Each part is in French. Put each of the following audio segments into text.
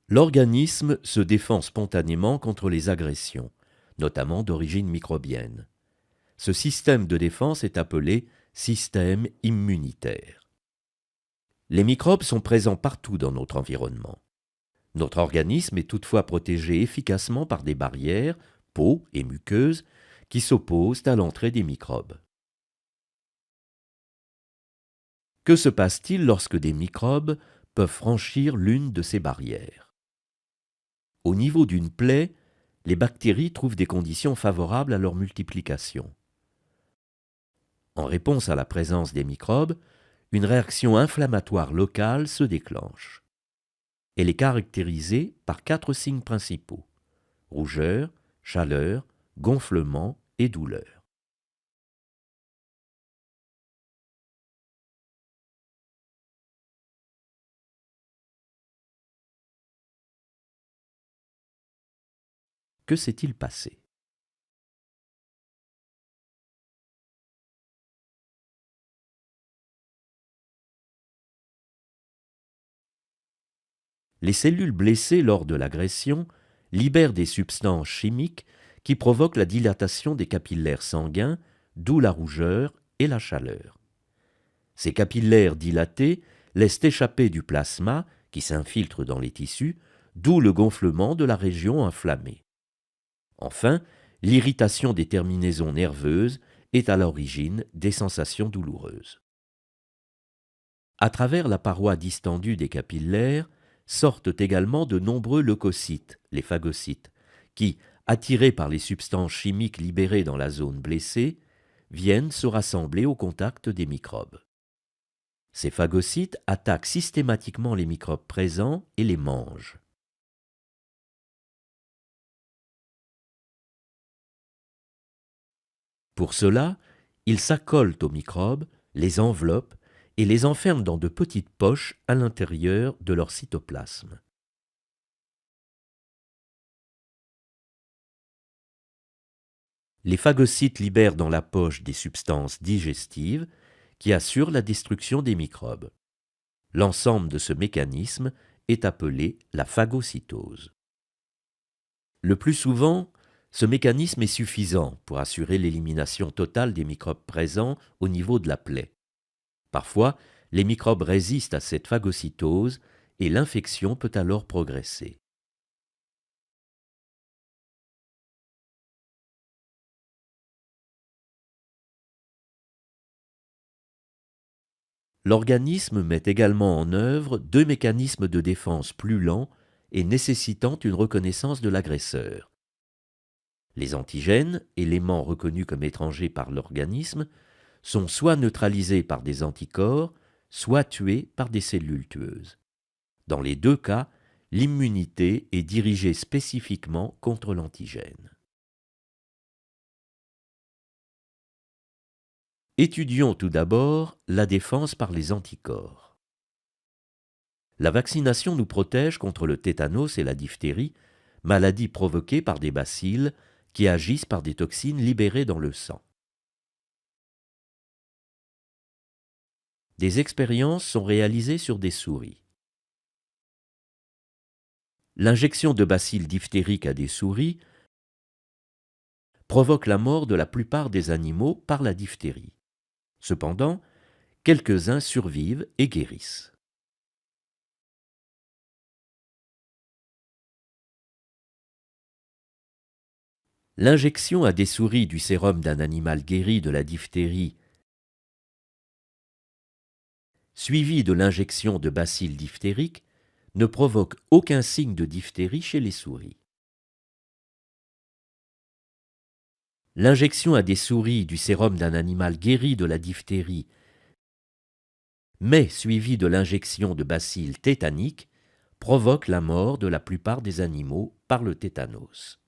L'organisme se défend spontanément contre les agressions, notamment d'origine microbienne. Ce système de défense est appelé système immunitaire. Les microbes sont présents partout dans notre environnement. Notre organisme est toutefois protégé efficacement par des barrières, peau et muqueuses, qui s'opposent à l'entrée des microbes. Que se passe-t-il lorsque des microbes peuvent franchir l'une de ces barrières? Au niveau d'une plaie, les bactéries trouvent des conditions favorables à leur multiplication. En réponse à la présence des microbes, une réaction inflammatoire locale se déclenche. Elle est caractérisée par 4 signes principaux: rougeur, chaleur, gonflement et douleur. Que s'est-il passé? Les cellules blessées lors de l'agression libèrent des substances chimiques qui provoquent la dilatation des capillaires sanguins, d'où la rougeur et la chaleur. Ces capillaires dilatés laissent échapper du plasma qui s'infiltre dans les tissus, d'où le gonflement de la région inflammée. Enfin, l'irritation des terminaisons nerveuses est à l'origine des sensations douloureuses. À travers la paroi distendue des capillaires sortent également de nombreux leucocytes, les phagocytes, qui, attirés par les substances chimiques libérées dans la zone blessée, viennent se rassembler au contact des microbes. Ces phagocytes attaquent systématiquement les microbes présents et les mangent. Pour cela, ils s'accolent aux microbes, les enveloppent et les enferment dans de petites poches à l'intérieur de leur cytoplasme. Les phagocytes libèrent dans la poche des substances digestives qui assurent la destruction des microbes. L'ensemble de ce mécanisme est appelé la phagocytose. Le plus souvent, ce mécanisme est suffisant pour assurer l'élimination totale des microbes présents au niveau de la plaie. Parfois, les microbes résistent à cette phagocytose et l'infection peut alors progresser. L'organisme met également en œuvre 2 mécanismes de défense plus lents et nécessitant une reconnaissance de l'agresseur. Les antigènes, éléments reconnus comme étrangers par l'organisme, sont soit neutralisés par des anticorps, soit tués par des cellules tueuses. Dans les 2 cas, l'immunité est dirigée spécifiquement contre l'antigène. Étudions tout d'abord la défense par les anticorps. La vaccination nous protège contre le tétanos et la diphtérie, maladies provoquées par des bacilles qui agissent par des toxines libérées dans le sang. Des expériences sont réalisées sur des souris. L'injection de bacilles diphtériques à des souris provoque la mort de la plupart des animaux par la diphtérie. Cependant, quelques-uns survivent et guérissent. L'injection à des souris du sérum d'un animal guéri de la diphtérie, suivie de l'injection de bacilles diphtériques, ne provoque aucun signe de diphtérie chez les souris. L'injection à des souris du sérum d'un animal guéri de la diphtérie, mais suivie de l'injection de bacilles tétaniques, provoque la mort de la plupart des animaux par le tétanos.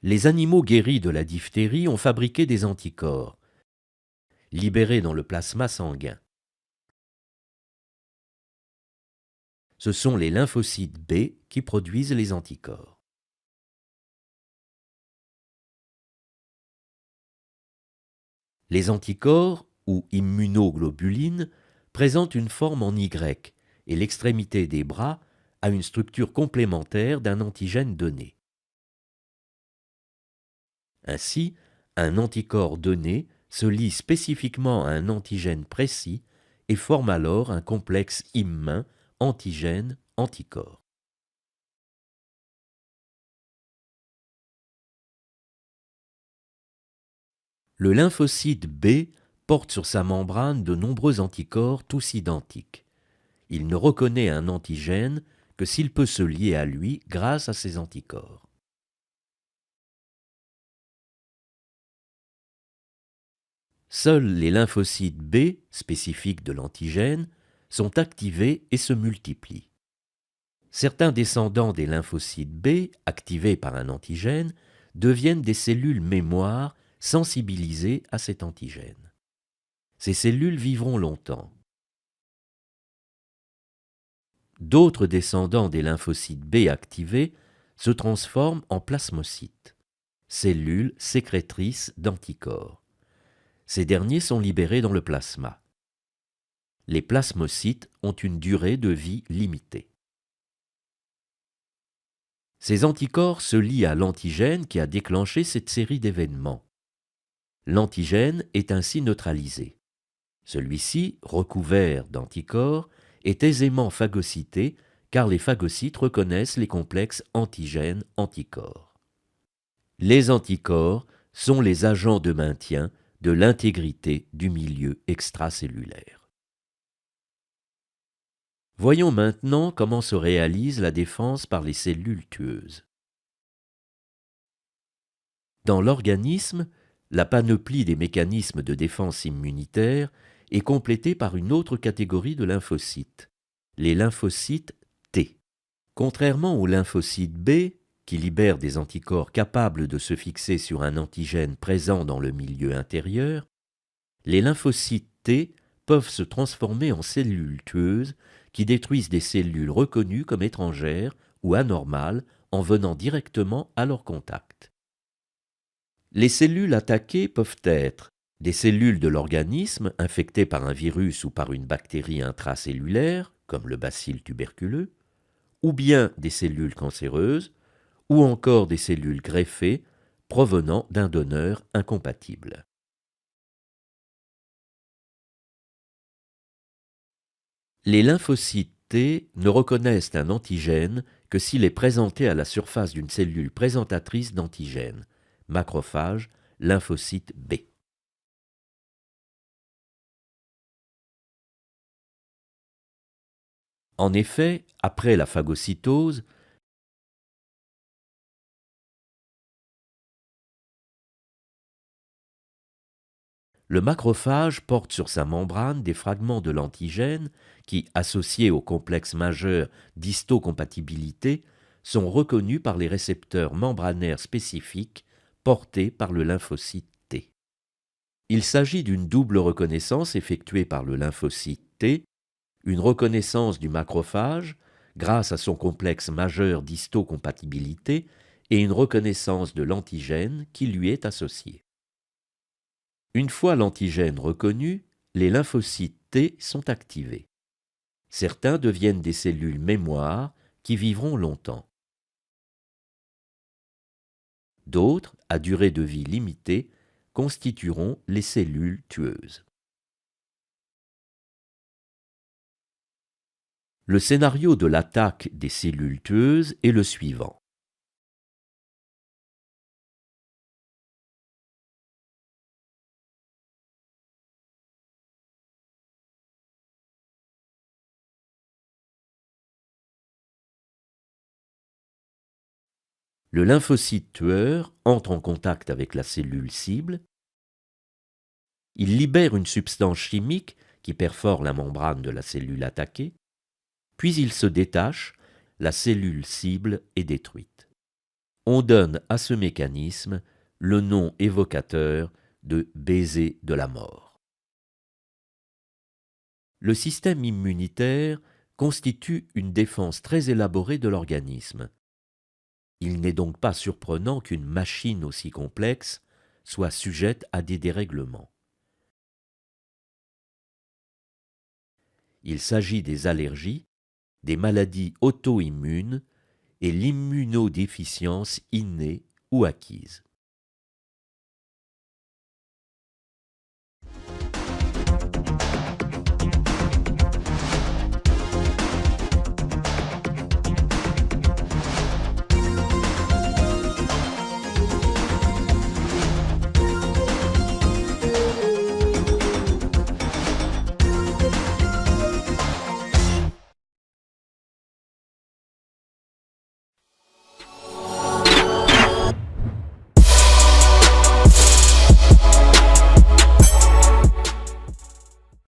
Les animaux guéris de la diphtérie ont fabriqué des anticorps, libérés dans le plasma sanguin. Ce sont les lymphocytes B qui produisent les anticorps. Les anticorps ou immunoglobuline, présente une forme en Y et l'extrémité des bras a une structure complémentaire d'un antigène donné. Ainsi, un anticorps donné se lie spécifiquement à un antigène précis et forme alors un complexe immun antigène-anticorps. Le lymphocyte B porte sur sa membrane de nombreux anticorps tous identiques. Il ne reconnaît un antigène que s'il peut se lier à lui grâce à ces anticorps. Seuls les lymphocytes B, spécifiques de l'antigène, sont activés et se multiplient. Certains descendants des lymphocytes B, activés par un antigène, deviennent des cellules mémoire sensibilisées à cet antigène. Ces cellules vivront longtemps. D'autres descendants des lymphocytes B activés se transforment en plasmocytes, cellules sécrétrices d'anticorps. Ces derniers sont libérés dans le plasma. Les plasmocytes ont une durée de vie limitée. Ces anticorps se lient à l'antigène qui a déclenché cette série d'événements. L'antigène est ainsi neutralisé. Celui-ci, recouvert d'anticorps, est aisément phagocyté car les phagocytes reconnaissent les complexes antigène-anticorps. Les anticorps sont les agents de maintien de l'intégrité du milieu extracellulaire. Voyons maintenant comment se réalise la défense par les cellules tueuses. Dans l'organisme, la panoplie des mécanismes de défense immunitaire est complétée par une autre catégorie de lymphocytes, les lymphocytes T. Contrairement aux lymphocytes B, qui libèrent des anticorps capables de se fixer sur un antigène présent dans le milieu intérieur, les lymphocytes T peuvent se transformer en cellules tueuses qui détruisent des cellules reconnues comme étrangères ou anormales en venant directement à leur contact. Les cellules attaquées peuvent être des cellules de l'organisme infectées par un virus ou par une bactérie intracellulaire, comme le bacille tuberculeux, ou bien des cellules cancéreuses, ou encore des cellules greffées provenant d'un donneur incompatible. Les lymphocytes T ne reconnaissent un antigène que s'il est présenté à la surface d'une cellule présentatrice d'antigène, macrophage, lymphocyte B. En effet, après la phagocytose, le macrophage porte sur sa membrane des fragments de l'antigène qui, associés au complexe majeur d'histocompatibilité, sont reconnus par les récepteurs membranaires spécifiques portés par le lymphocyte T. Il s'agit d'une double reconnaissance effectuée par le lymphocyte T, une reconnaissance du macrophage grâce à son complexe majeur d'histocompatibilité et une reconnaissance de l'antigène qui lui est associé. Une fois l'antigène reconnu, les lymphocytes T sont activés. Certains deviennent des cellules mémoire qui vivront longtemps. D'autres, à durée de vie limitée, constitueront les cellules tueuses. Le scénario de l'attaque des cellules tueuses est le suivant. Le lymphocyte tueur entre en contact avec la cellule cible. Il libère une substance chimique qui perfore la membrane de la cellule attaquée, puis il se détache, la cellule cible est détruite. On donne à ce mécanisme le nom évocateur de baiser de la mort. Le système immunitaire constitue une défense très élaborée de l'organisme. Il n'est donc pas surprenant qu'une machine aussi complexe soit sujette à des dérèglements. Il s'agit des allergies, des maladies auto-immunes et l'immunodéficience innée ou acquise.